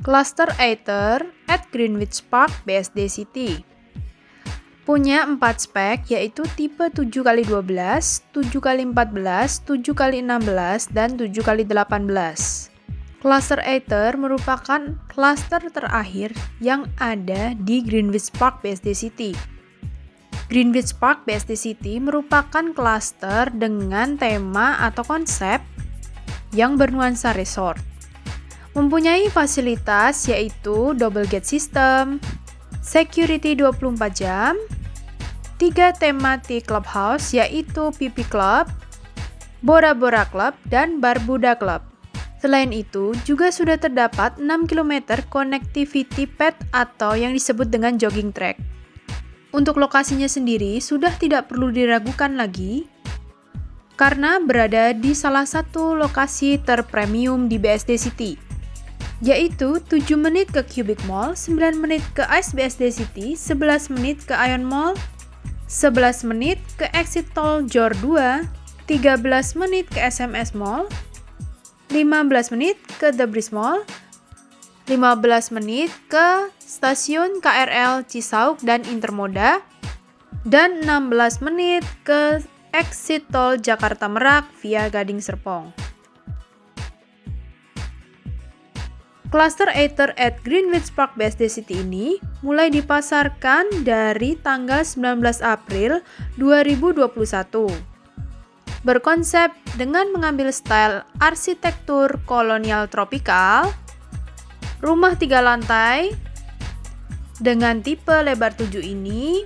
Cluster Aether at Greenwich Park BSD City. Punya 4 spek, yaitu tipe 7x12, 7x14, 7x16, dan 7x18. Cluster Aether merupakan cluster terakhir yang ada di Greenwich Park BSD City. Greenwich Park BSD City merupakan cluster dengan tema atau konsep yang bernuansa resort. Mempunyai fasilitas yaitu double gate system, security 24 jam, 3 thematic clubhouse yaitu PP Club, Bora Bora Club, dan Barbuda Club. Selain itu, juga sudah terdapat 6 km connectivity path atau yang disebut dengan jogging track. Untuk lokasinya sendiri sudah tidak perlu diragukan lagi, karena berada di salah satu lokasi terpremium di BSD City, yaitu 7 menit ke Cubic Mall, 9 menit ke Ice BSD City, 11 menit ke Ion Mall, 11 menit ke exit tol Jor 2, 13 menit ke SMS Mall, 15 menit ke The Breeze Mall, 15 menit ke stasiun KRL Cisauk dan Intermoda, dan 16 menit ke exit tol Jakarta Merak via Gading Serpong. Cluster Aether at Greenwich Park BSD City ini mulai dipasarkan dari tanggal 19 April 2021. Berkonsep dengan mengambil style arsitektur kolonial tropikal, rumah 3 lantai dengan tipe lebar 7 ini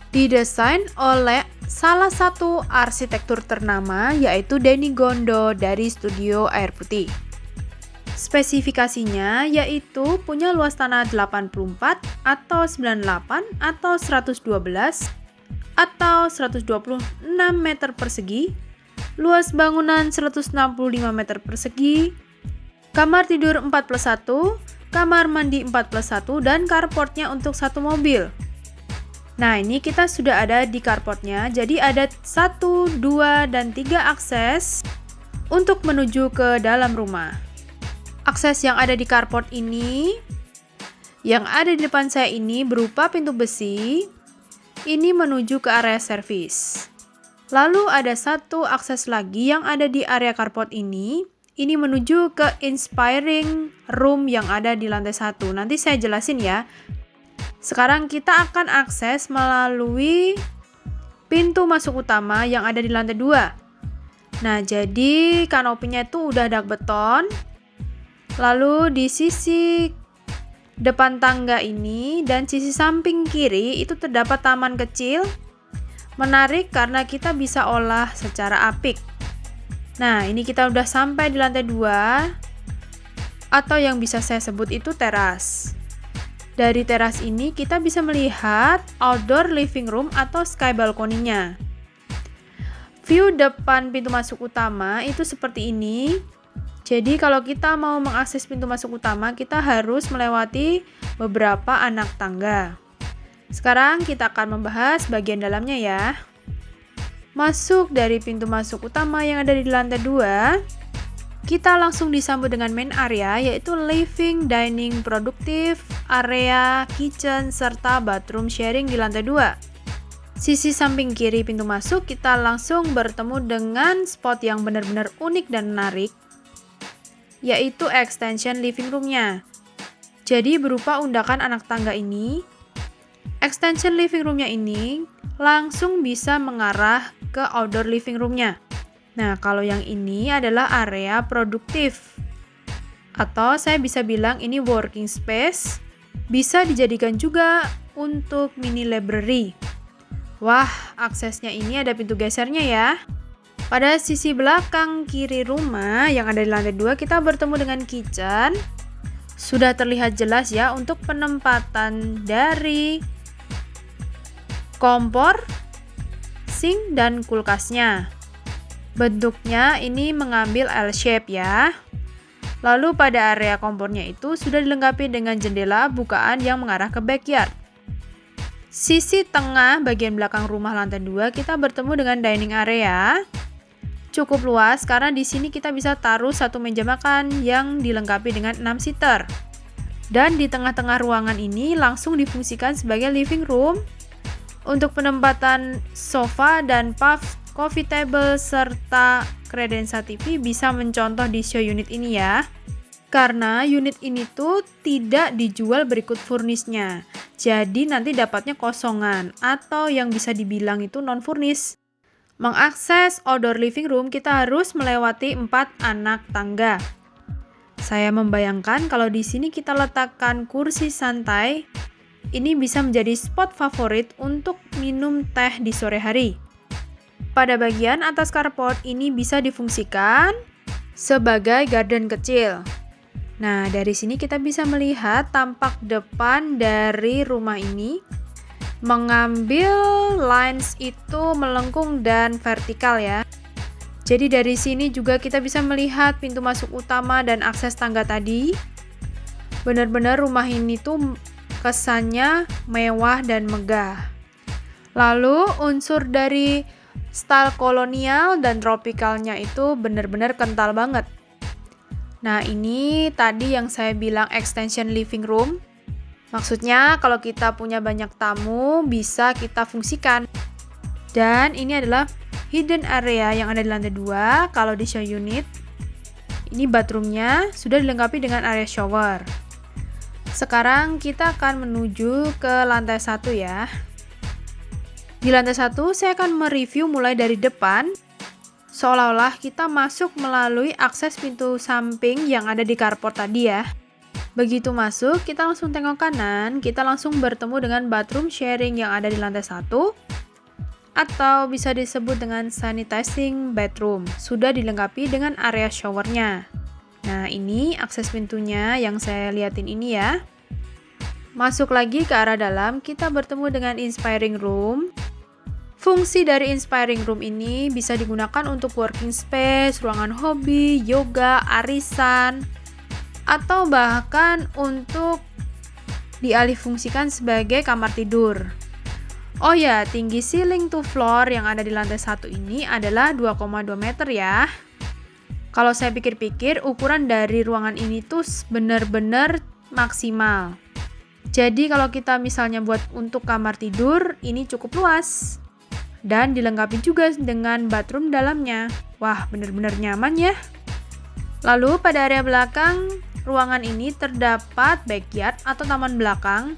didesain oleh salah satu arsitektur ternama yaitu Denny Gondo dari Studio Air Putih. Spesifikasinya yaitu punya luas tanah 84 atau 98 atau 112 atau 126 meter persegi, luas bangunan 165 meter persegi, kamar tidur 4+1, kamar mandi 4+1, dan carportnya untuk 1 mobil. Nah, ini kita sudah ada di carportnya, jadi ada 1, 2, dan 3 akses untuk menuju ke dalam rumah. Akses yang ada di carport ini, yang ada di depan saya ini berupa pintu besi, ini menuju ke area servis. Lalu ada 1 akses lagi yang ada di area carport ini menuju ke inspiring room yang ada di lantai 1. Nanti saya jelasin ya. Sekarang kita akan akses melalui pintu masuk utama yang ada di lantai 2. Nah, jadi kanopinya itu udah dak beton. Lalu di sisi depan tangga ini dan sisi samping kiri itu terdapat taman kecil. Menarik karena kita bisa olah secara apik. Nah, ini kita udah sampai di lantai 2 atau yang bisa saya sebut itu teras. Dari teras ini kita bisa melihat outdoor living room atau sky balkoninya. View depan pintu masuk utama itu seperti ini. Jadi kalau kita mau mengakses pintu masuk utama, kita harus melewati beberapa anak tangga. Sekarang kita akan membahas bagian dalamnya ya. Masuk dari pintu masuk utama yang ada di lantai 2, kita langsung disambut dengan main area yaitu living, dining, produktif, area, kitchen, serta bathroom sharing di lantai 2. Sisi samping kiri pintu masuk kita langsung bertemu dengan spot yang benar-benar unik dan menarik, yaitu extension living room-nya. Jadi berupa undakan anak tangga ini, extension living room-nya ini langsung bisa mengarah ke outdoor living room-nya. Nah, kalau yang ini adalah area produktif. Atau saya bisa bilang ini working space, bisa dijadikan juga untuk mini library. Wah, aksesnya ini ada pintu gesernya ya. Pada sisi belakang kiri rumah yang ada di lantai 2 kita bertemu dengan kitchen. Sudah terlihat jelas ya untuk penempatan dari kompor, sink, dan kulkasnya. Bentuknya ini mengambil L shape ya. Lalu pada area kompornya itu sudah dilengkapi dengan jendela bukaan yang mengarah ke backyard. Sisi tengah bagian belakang rumah lantai 2 kita bertemu dengan dining area. Cukup luas karena di sini kita bisa taruh 1 meja makan yang dilengkapi dengan 6 seater. Dan di tengah-tengah ruangan ini langsung difungsikan sebagai living room. Untuk penempatan sofa dan puff coffee table serta kredensa TV bisa mencontoh di show unit ini ya. Karena unit ini tuh tidak dijual berikut furnisnya. Jadi nanti dapatnya kosongan atau yang bisa dibilang itu non-furnish. Mengakses outdoor living room kita harus melewati 4 anak tangga. Saya membayangkan kalau di sini kita letakkan kursi santai, ini bisa menjadi spot favorit untuk minum teh di sore hari. Pada bagian atas carport ini bisa difungsikan sebagai garden kecil. Nah, dari sini kita bisa melihat tampak depan dari rumah ini. Mengambil lines itu melengkung dan vertikal ya. Jadi dari sini juga kita bisa melihat pintu masuk utama dan akses tangga tadi. Benar-benar rumah ini tuh kesannya mewah dan megah. Lalu unsur dari style kolonial dan tropikalnya itu benar-benar kental banget. Nah, ini tadi yang saya bilang extension living room. Maksudnya kalau kita punya banyak tamu bisa kita fungsikan. Dan ini adalah hidden area yang ada di lantai 2. Kalau di show unit, ini bathroomnya sudah dilengkapi dengan area shower. Sekarang kita akan menuju ke lantai 1 ya. Di lantai 1 saya akan mereview mulai dari depan. Seolah-olah kita masuk melalui akses pintu samping yang ada di carport tadi ya. Begitu masuk, kita langsung tengok kanan, kita langsung bertemu dengan bathroom sharing yang ada di lantai 1. Atau bisa disebut dengan sanitizing bathroom, sudah dilengkapi dengan area showernya. Nah, ini akses pintunya yang saya liatin ini ya. Masuk lagi ke arah dalam, kita bertemu dengan inspiring room. Fungsi dari inspiring room ini bisa digunakan untuk working space, ruangan hobi, yoga, arisan, atau bahkan untuk dialihfungsikan sebagai kamar tidur. Oh ya, tinggi ceiling to floor yang ada di lantai 1 ini adalah 2,2 meter ya. Kalau saya pikir-pikir, ukuran dari ruangan ini tuh benar-benar maksimal. Jadi kalau kita misalnya buat untuk kamar tidur, ini cukup luas. Dan dilengkapi juga dengan bathroom dalamnya. Wah, benar-benar nyaman ya. Lalu pada area belakang ruangan ini terdapat backyard atau taman belakang.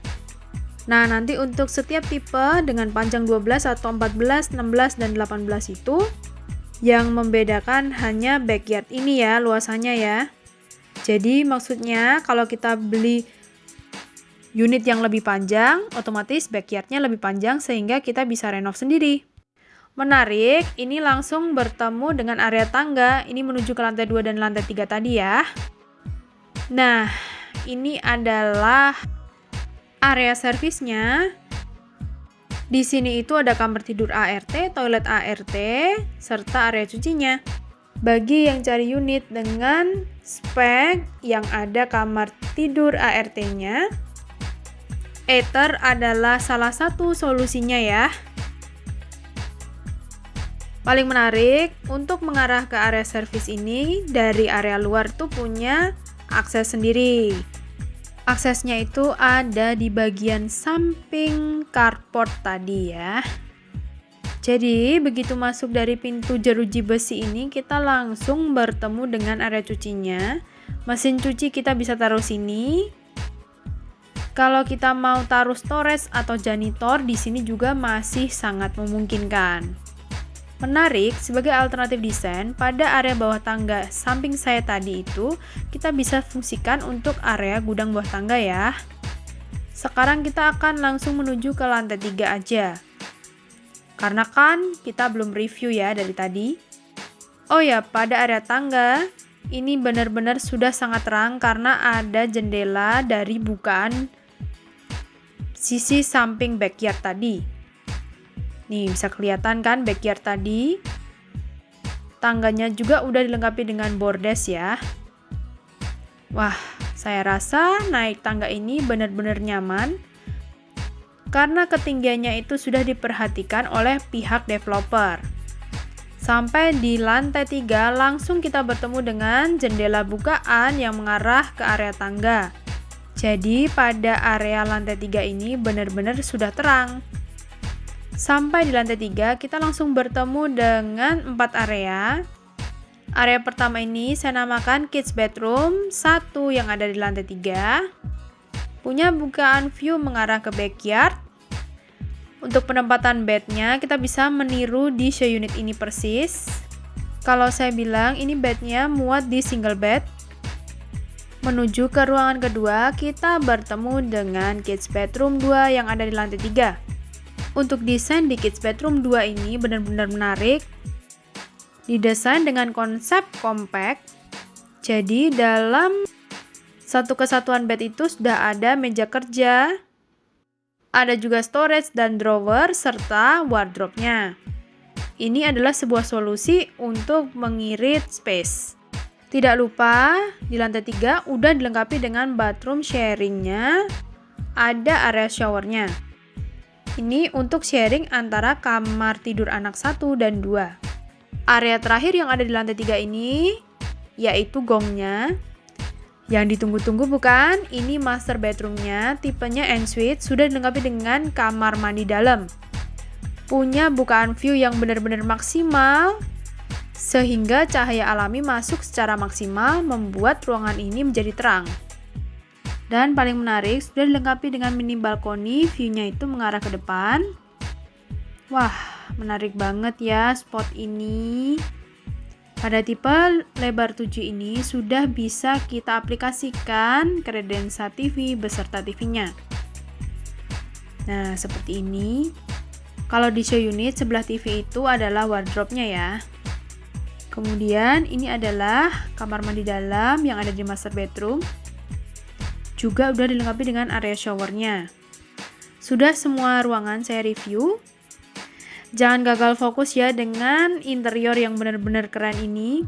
Nah, nanti untuk setiap tipe dengan panjang 12 atau 14, 16, dan 18 itu yang membedakan hanya backyard ini ya, luasannya ya. Jadi maksudnya kalau kita beli unit yang lebih panjang, otomatis backyardnya lebih panjang sehingga kita bisa renov sendiri. Menarik, ini langsung bertemu dengan area tangga, ini menuju ke lantai 2 dan lantai 3 tadi ya. Nah, ini adalah area servisnya. Di sini itu ada kamar tidur ART, toilet ART, serta area cucinya. Bagi yang cari unit dengan spek yang ada kamar tidur ART-nya, Ether adalah salah satu solusinya ya. Paling menarik, untuk mengarah ke area servis ini, dari area luar tuh punya akses sendiri. Aksesnya itu ada di bagian samping carport tadi ya. Jadi, begitu masuk dari pintu jeruji besi ini, kita langsung bertemu dengan area cucinya. Mesin cuci kita bisa taruh sini. Kalau kita mau taruh storage atau janitor, di sini juga masih sangat memungkinkan. Menarik, sebagai alternatif desain, pada area bawah tangga samping saya tadi itu, kita bisa fungsikan untuk area gudang bawah tangga ya. Sekarang kita akan langsung menuju ke lantai 3 aja. Karena kan kita belum review ya dari tadi. Oh ya, pada area tangga, ini benar-benar sudah sangat terang karena ada jendela dari bukaan sisi samping backyard tadi. Nih, bisa kelihatan kan backyard tadi. Tangganya juga udah dilengkapi dengan bordes ya. Wah, saya rasa naik tangga ini benar-benar nyaman. Karena ketinggiannya itu sudah diperhatikan oleh pihak developer. Sampai di lantai 3 langsung kita bertemu dengan jendela bukaan yang mengarah ke area tangga. Jadi pada area lantai 3 ini benar-benar sudah terang. Sampai di lantai 3 kita langsung bertemu dengan 4 area. Area pertama ini saya namakan Kids Bedroom 1 yang ada di lantai 3. Punya bukaan view mengarah ke backyard. Untuk penempatan bednya kita bisa meniru di show unit ini persis. Kalau saya bilang ini bednya muat di single bed. Menuju ke ruangan kedua, kita bertemu dengan Kids Bedroom 2 yang ada di lantai 3. Untuk desain di Kids Bedroom 2 ini benar-benar menarik. Didesain dengan konsep compact. Jadi dalam satu kesatuan bed itu sudah ada meja kerja, ada juga storage dan drawer serta wardrobe-nya. Ini adalah sebuah solusi untuk mengirit space. Tidak lupa, di lantai 3 udah dilengkapi dengan bathroom sharing-nya, ada area shower-nya. Ini untuk sharing antara kamar tidur anak 1 dan 2. Area terakhir yang ada di lantai 3 ini, yaitu gongnya. Yang ditunggu-tunggu bukan? Ini master bedroom-nya, tipenya ensuite, sudah dilengkapi dengan kamar mandi dalam. Punya bukaan view yang benar-benar maksimal, sehingga cahaya alami masuk secara maksimal membuat ruangan ini menjadi terang. Dan paling menarik, sudah dilengkapi dengan mini balkoni, view-nya itu mengarah ke depan. Wah, menarik banget ya spot ini. Pada tipe lebar 7 ini sudah bisa kita aplikasikan kredensa TV beserta TV-nya. Nah, seperti ini. Kalau di show unit, sebelah TV itu adalah wardrobe-nya ya. Kemudian ini adalah kamar mandi dalam yang ada di master bedroom. Juga udah dilengkapi dengan area showernya. Sudah semua ruangan saya review. Jangan gagal fokus ya dengan interior yang benar-benar keren ini.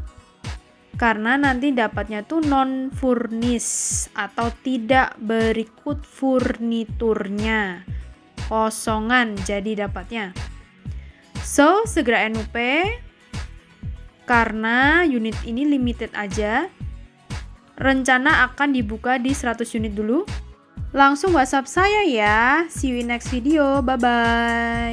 Karena nanti dapatnya tuh non-furnish atau tidak berikut furniturnya. Kosongan jadi dapatnya. So, segera NUP. Karena unit ini limited aja, rencana akan dibuka di 100 unit dulu. Langsung WhatsApp saya ya. See you in next video. Bye-bye.